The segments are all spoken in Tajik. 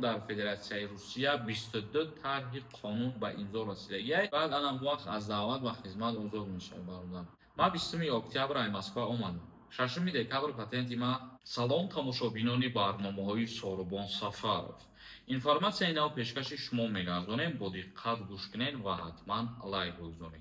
در فدراسیای روسیه 22 طرح قانون به امضا رسیده. بعد الان وقت از دعوت و خدمت آزاد میشه برادر. ما 20 октябр ай Москва омадам. 6 декабр патенти ма салом тамошобинони барномаҳои Сорубон Сафаров. Информатсияи нав пешкаши шумо мегардонем, бо диққат гӯш кунед ва ҳатман лайк бигузоред.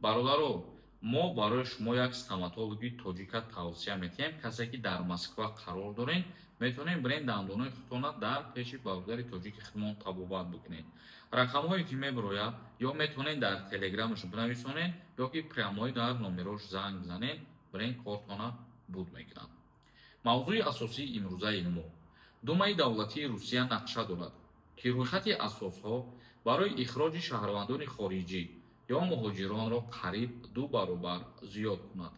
Бародаро, мо барои шумо як стоматологи тоҷика тавсия метиҳем. Касе ки дар Москва қарор доред, метавонед биред дандонои худтона дар пеши бародари тоҷики худмон табобат бикунед. Рақамҳое ки мебирояд ё метавонед дар телеграмаш бинависонед ё ки прямои дар номерош занг бизанед, биред кортона буд мекунад. мавзӯи асосии имрӯзаи мо. Думаи давлатии Русия нақша дорад ки рӯйхати асосҳо барои ихроҷи шаҳрвандони хориҷӣ ё муҳоҷиронро қариб 2 баробар зиёд кунад.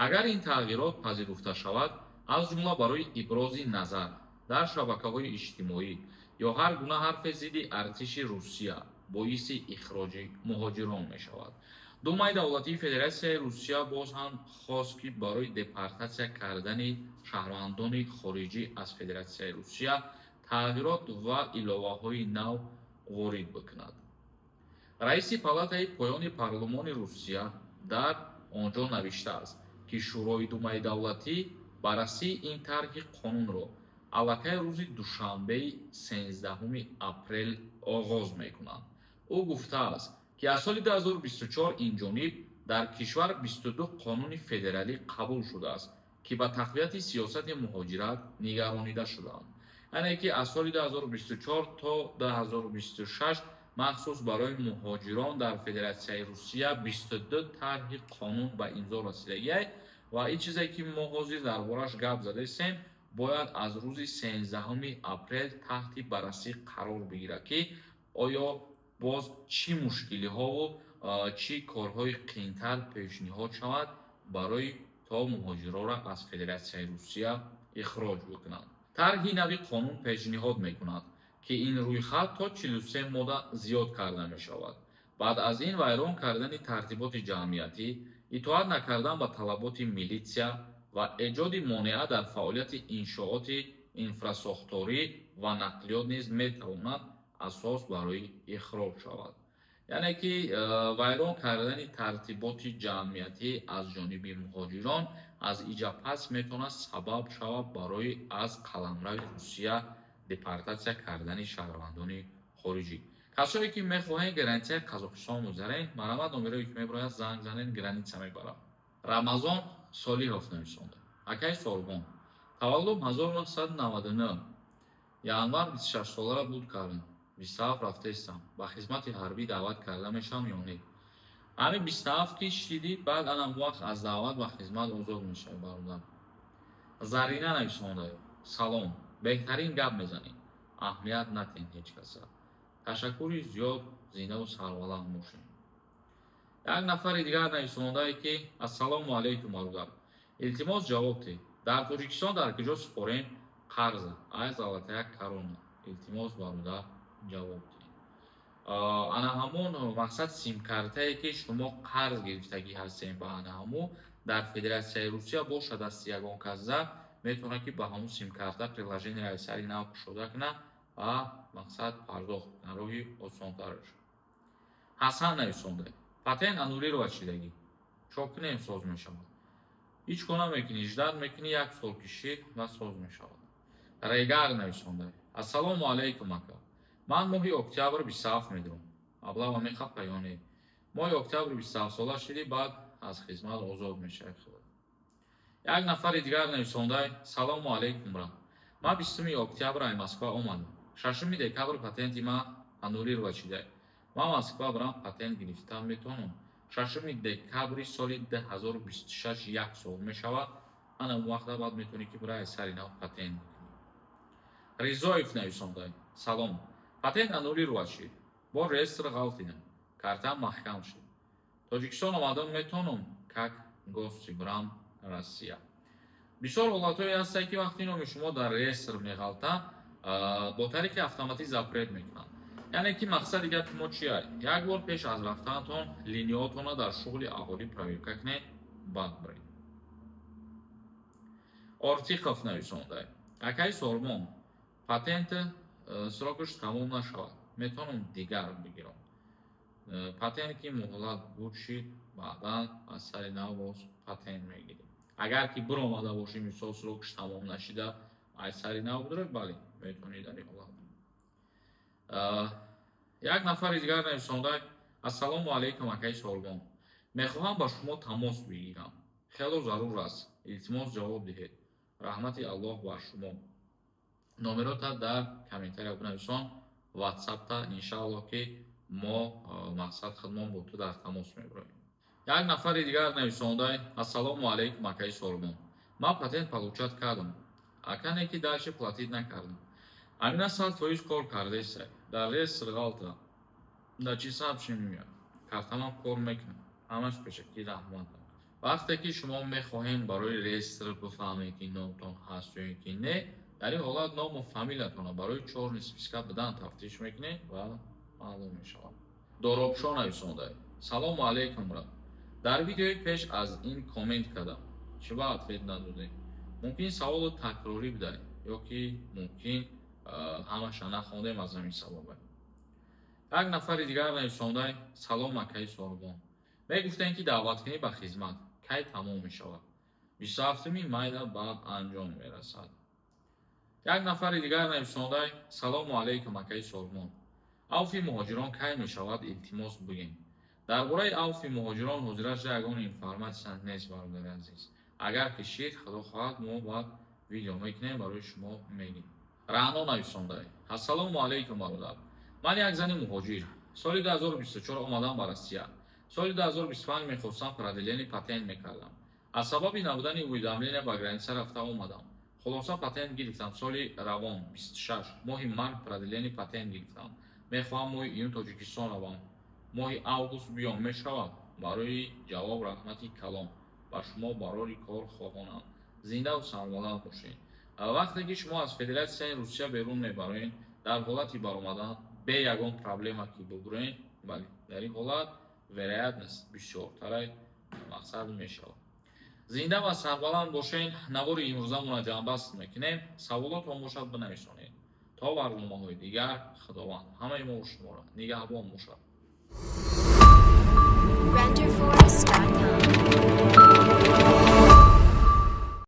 Агар ин тағйирот пазируфта шавад, аз ҷумла барои ибрози назар дар шабакаҳои иҷтимоӣ ё ҳар гуна ҳарфе зидди артиши Русия боиси ихроҷи муҳоҷирон мешавад. Думаи давлатии Федератсияи Русия боз ҳам хост ки барои депортатсия кардани шаҳрвандони хориҷӣ аз Федератсияи Русия тағйирот ва иловаҳои нав ворид бикунад. Раиси палатаи поёни парлумони Русия дар онҷо навиштааст ки шӯрои Думаи давлатӣ баррасии ин тарҳи қонунро аллакай рӯзи душанбеи 13 апрел оғоз мекунанд. Ӯ гуфтааст ки аз соли 2024 инҷониб дар кишвар 22 қонуни федералӣ қабул шудааст ки ба тақвияти сиёсати муҳоҷират нигаронида шудаанд. яъне ки аз соли 2024 то 2026 махсус барои муҳоҷирон дар Федератсияи Русия 22 тарҳи қонун ба имзо расидаги ва ин чизе ки мо ҳозир дарбораш гап задастем бояд аз рӯзи 13 апрел таҳти баррасӣ қарор бигирад ки оё боз чӣ мушкилиҳову чӣ корҳои қиинтар пешниҳод шавад барои то муҳоҷиронро аз Федератсияи Русия ихроҷ бикунанд. тарҳи нави қонун пешниҳод мекунад ки ин рӯйхат то 43 модда зиёд карда мешавад. баъд аз ин вайрон кардани тартиботи ҷамъиятӣ, итоат накардан ба талаботи милитсия ва эҷоди монеа дар фаъолияти иншооти инфрасохторӣ ва нақлиёт низ метавонад асос барои ихроҷ шавад. яъне ки вайрон кардани тартиботи ҷамъиятӣ аз ҷониби муҳоҷирон аз иҷа пас метавонад сабаб шавад барои аз қаламрави Русия депортатсия кардани шаҳрвандони хориҷӣ. касое ки мехоҳед границаи Қазоқистон гузаред, марамад номерое ки мебарояд занг занед, граница мебарад. Рамазон Солиҳов нависонда. Акай Сорубон. Таваллуд 1999. январ 26 солара буд кардам. 27 рафтаистам. ба хизмати ҳарбӣ даъват карда мешавам ё не? ҳами 27 ки шидӣ, баъд анам вақт аз даъват ва хизмат озод мешавад бародар. Зарина нависонда. Салом. беҳтарин гап мезанед. аҳамият натиҳед ҳеҷ каса. ташаккури зиёд, зиндаву сарбаланд бошед. як нафари дигар нависондае ки ассалому алайкум бародар. илтимос ҷавоб диҳед. дар Тоҷикистон дар куҷо супорем? қарза. ай золотая корона. илтимос бародар ҷавоб диҳед. ана ҳамон мақсад симкартае ки шумо қарз гирифтагӣ ҳастем ба ана ҳамо дар Федератсияи Русия бошад дасти ягон кас зад метавонад ки ба ҳамон симкарта приложенияи сари нав кушода кунад ва мақсад пардохт кунад, роҳи осонтараш. ҳасан нависонда. патент анулиро чидагӣ. чокунем соз мешавад. ҳеҷ кона мекунӣ, ждат мекунӣ, 1 сол кишид ва соз мешавад. регар нависонда. ассалому алайкум ака. ман моҳи октябр 27 медурам. маблағ мехапа ё не? моҳи октябр 27 сола шидӣ, баъд аз хизмат озод мешавӣ. як нафари дигар нависонда. салому алайкум брат. ман 20 октябр ай Москва омадам. 6 декабр патенти ма анулиро чидай. ман Москва брам патент гирифтам метавонам. 6 декабри соли 2026 1 сол мешавад. ана вақта баъд метавонӣ ки бирай сари нав патент бикунӣ. Ризоев нависонда. салом. патент анулиро чид. бо реестр ғалт дидам. картам маҳкам шуд. Тоҷикистон омадам метавонам? как гости брам Россия. бисёр ҳолатҳое ҳастанд ки вақти номи шумо дар реестр меғалтад, бо тариқи автоматӣ запрет мекунанд. яъне ки мақсади гапи мо чи аст? як бор пеш аз рафтанатон линиётонро дар шуғли аҳолӣ проверка кунед, баъд биред. Ортиқов нависонда. акай Сорубон. патент срокаш тамом нашавад, метавонам дигар бигирам. Патент ки муҳлат буд шид, баъдан аз сари нав боз патент мегирем. Агар ки биромада бошӣ, мисол срокаш тамом нашида, аз сари нав бидоред, бале, метавонед дар ин ҳолат. як нафари дигар нависонда: ассалому алайкум акаи Солмон, мехоҳам ба шумо тамос бигирам. Хело зарур аст. Илтимос ҷавоб диҳед. Раҳмати Аллоҳ бар шумо. Номерота дар комментария бинависон, ватсапта, иншааллоҳ ки мо мақсад хидмон бо ту дар тамос мебироем. як нафари дигар нависонда: ассалому алайкум акаи Солмон, ман патент получат кардам. Акане ки дальше платит накардам. Амина 100% кор кардесай. Дар реестр ғалта. Дар чӣ сабаб шимия? Картамам кор мекунам. Ҳамаш пешакӣ раҳмат. вақте ки шумо мехоҳем барои реестр бифаҳмед ки номтон ҳаст ё ин ки не, дар ин ҳолат ному фамилиятонро барои 4 списка бидан тафтиш мекунед ва маълум мешавад. Доробшо нависондаед: салому алайкум ра. Дар видеои пеш аз ин комент кардам. Чиба ответ надодем? Мумкин саволу такрорӣ бидаед ё ки мумкин ҳамаша нахондем аз ҳамин сабабе. як нафари дигар нависондаед: салом акаи Солмон, мегуфтем ки даъваткунӣ ба хизмат кай тамом мешавад? 27 майда баъд анҷом мерасад. як нафари дигар нависондаед: салому алайкум акаи Солмон, авфи муҳоҷирон кай мешавад? Илтимос бигӯед. дар бораи авфи муҳоҷирон ҳозираш ягон информатсия нест бародари азиз. агар ки шид худо хоҳад мо баъд видео мекунем барои шумо мегӯем. раъно нависондаед: ассалому алайкум бародар, ман як зани муҳоҷир соли 2024 омадам ба Россия. соли 2025 мехостам продление патент мекардам. аз сабаби набудани уведомления ба граница рафта омадам. хулоса патент гирифтам соли равон 26 моҳи март продление патент гирифтам. мехоҳам моҳи июн тоҷикистон равам. моҳи август биём мешавад? барои ҷавоб раҳмати калом ба шумо барори кор хоҳонам. зиндаву саломат бошед. вақте ки шумо аз Федератсияи Русия берун мебароед, дар ҳолати баромадан бе ягон проблема ки бигӯред, бале, дар ин ҳолат вероятност бисёртара мақсад мешавад. зинда ва сарбаланд бошед. навори имрӯзамонро ҷамъбаст мекунем. саволотон бошад бинависонед. то барномаҳои дигар, худованд ҳамаи мо шуморо нигаҳбон бошад. renderforest.com